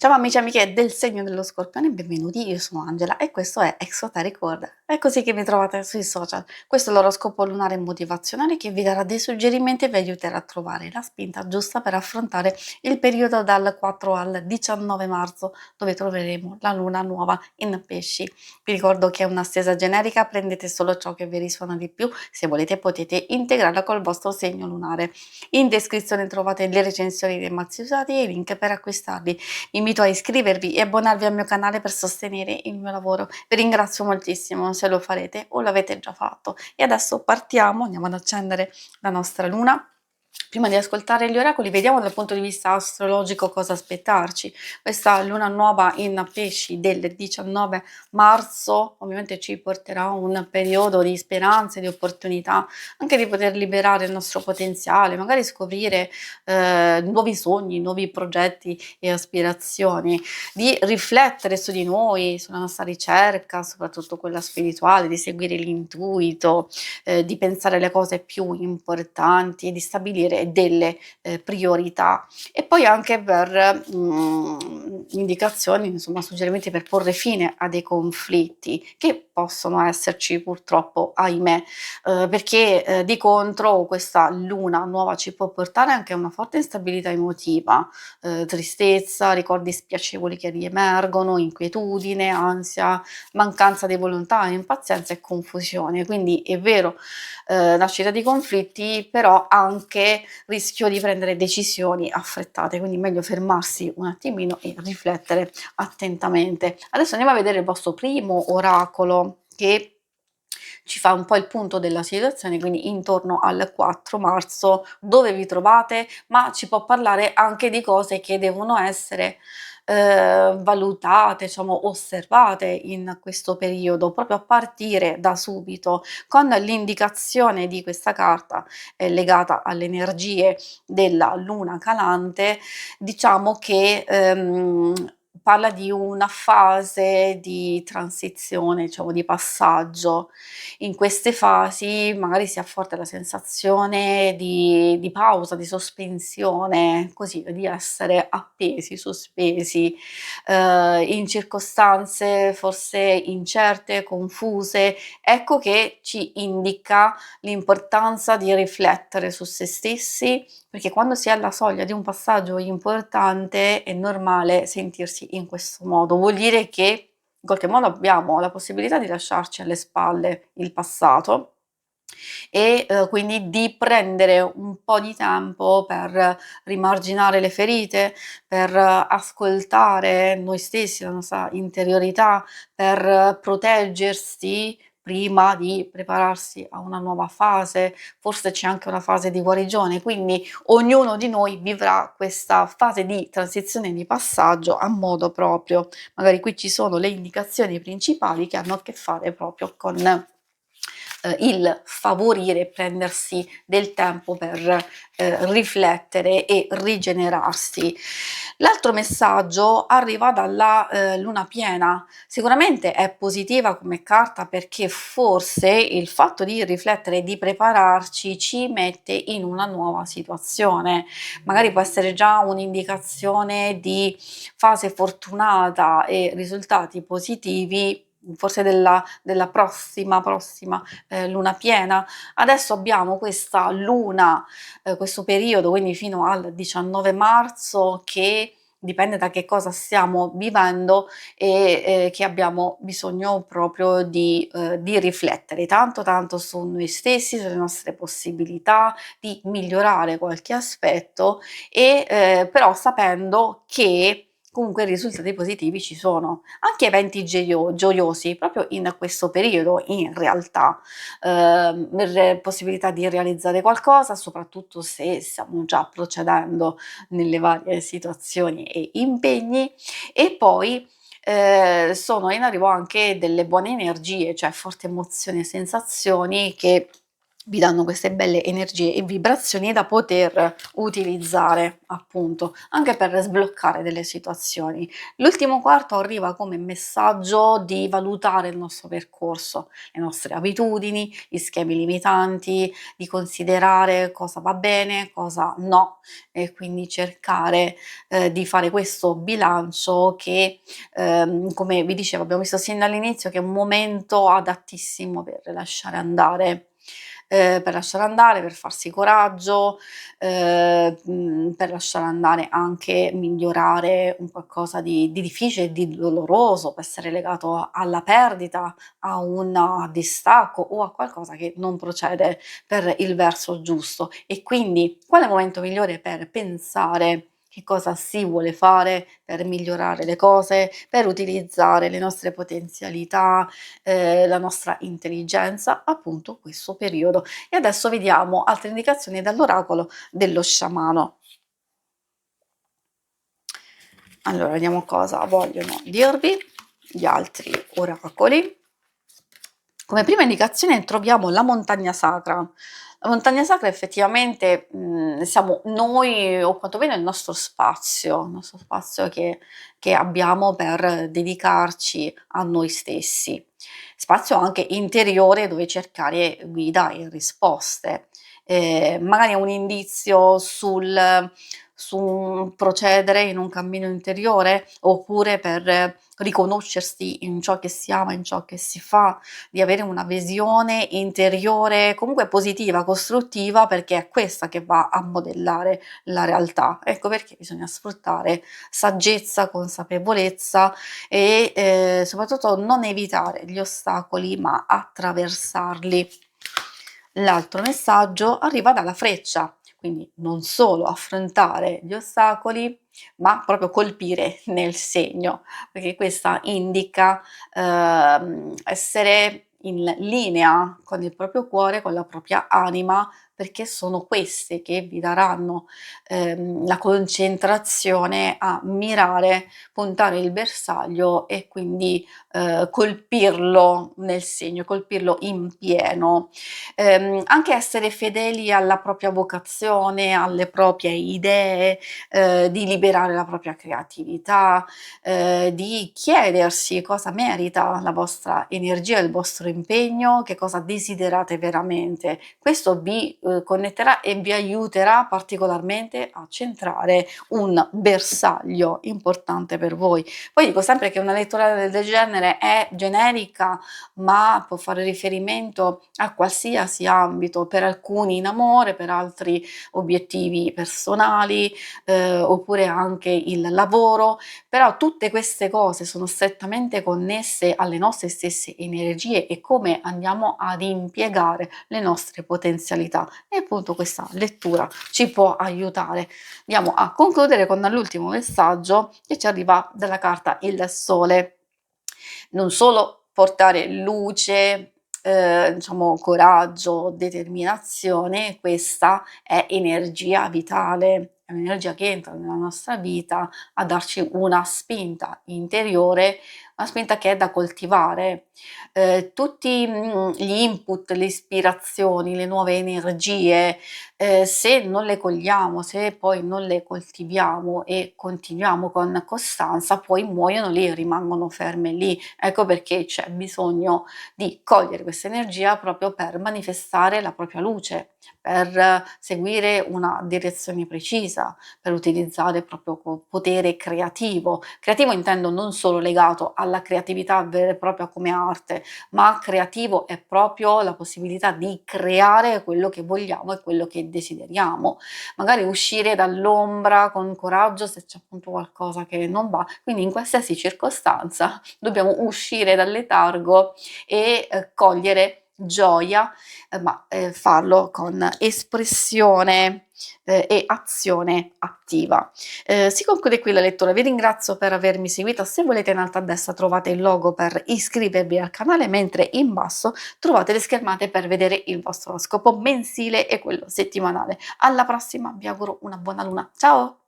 Ciao amici e amiche del segno dello Scorpione, benvenuti, io sono Angela e questo è Exoteric World. È così che mi trovate sui social. Questo è l'oroscopo lunare motivazionale che vi darà dei suggerimenti e vi aiuterà a trovare la spinta giusta per affrontare il periodo dal 4 al 19 marzo, dove troveremo la luna nuova in pesci. Vi ricordo che è una stesa generica, prendete solo ciò che vi risuona di più, se volete potete integrarla col vostro segno lunare. In descrizione trovate le recensioni dei mazzi usati e i link per acquistarli. Vi invito a iscrivervi e abbonarvi al mio canale per sostenere il mio lavoro. Vi ringrazio moltissimo se lo farete o l'avete già fatto. E adesso partiamo, andiamo ad accendere la nostra luna. Prima di ascoltare gli oracoli, vediamo dal punto di vista astrologico cosa aspettarci. Questa luna nuova in pesci del 19 marzo ovviamente ci porterà a un periodo di speranze, di opportunità, anche di poter liberare il nostro potenziale, magari scoprire nuovi sogni, nuovi progetti e aspirazioni, di riflettere su di noi, sulla nostra ricerca, soprattutto quella spirituale, di seguire l'intuito, di pensare alle cose più importanti, di stabilire delle priorità e poi anche per indicazioni, insomma suggerimenti per porre fine a dei conflitti che possono esserci purtroppo, ahimè, perché di contro questa luna nuova ci può portare anche a una forte instabilità emotiva, tristezza, ricordi spiacevoli che riemergono, inquietudine, ansia, mancanza di volontà, impazienza e confusione. Quindi è vero, nascita di conflitti, però anche rischio di prendere decisioni affrettate, quindi meglio fermarsi un attimino e riflettere attentamente. Adesso andiamo a vedere il vostro primo oracolo che ci fa un po' il punto della situazione, quindi intorno al 4 marzo, dove vi trovate, ma ci può parlare anche di cose che devono essere valutate, diciamo, osservate in questo periodo, proprio a partire da subito, con l'indicazione di questa carta legata alle energie della luna calante, diciamo che parla di una fase di transizione, diciamo di passaggio. In queste fasi magari si ha forte la sensazione di pausa, di sospensione, così, di essere appesi, sospesi, in circostanze forse incerte, confuse. Ecco che ci indica l'importanza di riflettere su se stessi, perché quando si è alla soglia di un passaggio importante è normale sentirsi in questo modo. Vuol dire che in qualche modo abbiamo la possibilità di lasciarci alle spalle il passato e quindi di prendere un po' di tempo per rimarginare le ferite, per ascoltare noi stessi, la nostra interiorità, per proteggersi prima di prepararsi a una nuova fase. Forse c'è anche una fase di guarigione, quindi ognuno di noi vivrà questa fase di transizione, di passaggio a modo proprio. Magari qui ci sono le indicazioni principali che hanno a che fare proprio con il favorire, prendersi del tempo per riflettere e rigenerarsi. L'altro messaggio arriva dalla luna piena. Sicuramente è positiva come carta perché forse il fatto di riflettere e di prepararci ci mette in una nuova situazione. Magari può essere già un'indicazione di fase fortunata e risultati positivi, forse della prossima luna piena. Adesso abbiamo questa luna, questo periodo, quindi fino al 19 marzo, che dipende da che cosa stiamo vivendo e che abbiamo bisogno proprio di riflettere tanto su noi stessi, sulle nostre possibilità, di migliorare qualche aspetto e però sapendo che comunque i risultati positivi ci sono. Anche eventi gioiosi proprio in questo periodo in realtà, possibilità di realizzare qualcosa, soprattutto se stiamo già procedendo nelle varie situazioni e impegni e poi sono in arrivo anche delle buone energie, cioè forti emozioni e sensazioni che vi danno queste belle energie e vibrazioni da poter utilizzare, appunto, anche per sbloccare delle situazioni. L'ultimo quarto arriva come messaggio di valutare il nostro percorso, le nostre abitudini, gli schemi limitanti, di considerare cosa va bene, cosa no, e quindi cercare di fare questo bilancio che, come vi dicevo, abbiamo visto sin dall'inizio che è un momento adattissimo per lasciare andare, per farsi coraggio, per lasciare andare anche migliorare un qualcosa di difficile, di doloroso, può essere legato alla perdita, a un distacco o a qualcosa che non procede per il verso giusto. E quindi quale momento migliore per pensare che cosa si vuole fare per migliorare le cose, per utilizzare le nostre potenzialità, la nostra intelligenza, appunto questo periodo. E adesso vediamo altre indicazioni dall'oracolo dello sciamano. Allora, vediamo cosa vogliono dirvi gli altri oracoli. Come prima indicazione troviamo la montagna sacra. La montagna sacra effettivamente, siamo noi o quantomeno il nostro spazio che abbiamo per dedicarci a noi stessi. Spazio anche interiore dove cercare guida e risposte. Magari un indizio su un procedere in un cammino interiore, oppure per riconoscersi in ciò che si ama, in ciò che si fa, di avere una visione interiore comunque positiva, costruttiva, perché è questa che va a modellare la realtà. Ecco perché bisogna sfruttare saggezza, consapevolezza e soprattutto non evitare gli ostacoli, ma attraversarli. L'altro messaggio arriva dalla freccia, quindi non solo affrontare gli ostacoli, ma proprio colpire nel segno, perché questa indica essere in linea con il proprio cuore, con la propria anima, perché sono queste che vi daranno la concentrazione a mirare, puntare il bersaglio e quindi colpirlo nel segno, colpirlo in pieno. Anche essere fedeli alla propria vocazione, alle proprie idee, di liberare la propria creatività, di chiedersi cosa merita la vostra energia, il vostro impegno, che cosa desiderate veramente. Questo vi, connetterà e vi aiuterà particolarmente a centrare un bersaglio importante per voi. Poi dico sempre che una lettura del genere è generica, ma può fare riferimento a qualsiasi ambito, per alcuni in amore, per altri obiettivi personali, oppure anche il lavoro, però tutte queste cose sono strettamente connesse alle nostre stesse energie e come andiamo ad impiegare le nostre potenzialità. E appunto questa lettura ci può aiutare. Andiamo a concludere con l'ultimo messaggio che ci arriva dalla carta il Sole. Non solo portare luce, diciamo coraggio, determinazione, questa è energia vitale, è un'energia che entra nella nostra vita a darci una spinta interiore, una spinta che è da coltivare. Tutti, gli input, le ispirazioni, le nuove energie, se non le cogliamo, se poi non le coltiviamo e continuiamo con costanza, poi muoiono lì, rimangono ferme lì. Ecco perché c'è bisogno di cogliere questa energia proprio per manifestare la propria luce, per seguire una direzione precisa, per utilizzare proprio potere creativo. Creativo intendo non solo legato alla creatività vera e propria come arte, ma creativo è proprio la possibilità di creare quello che vogliamo e quello che desideriamo. Magari uscire dall'ombra con coraggio se c'è appunto qualcosa che non va. Quindi in qualsiasi circostanza dobbiamo uscire dal letargo e cogliere gioia, ma farlo con espressione e azione attiva. Si conclude qui la lettura, vi ringrazio per avermi seguito. Se volete in alto a destra trovate il logo per iscrivervi al canale, mentre in basso trovate le schermate per vedere il vostro scopo mensile e quello settimanale. Alla prossima, vi auguro una buona luna. Ciao!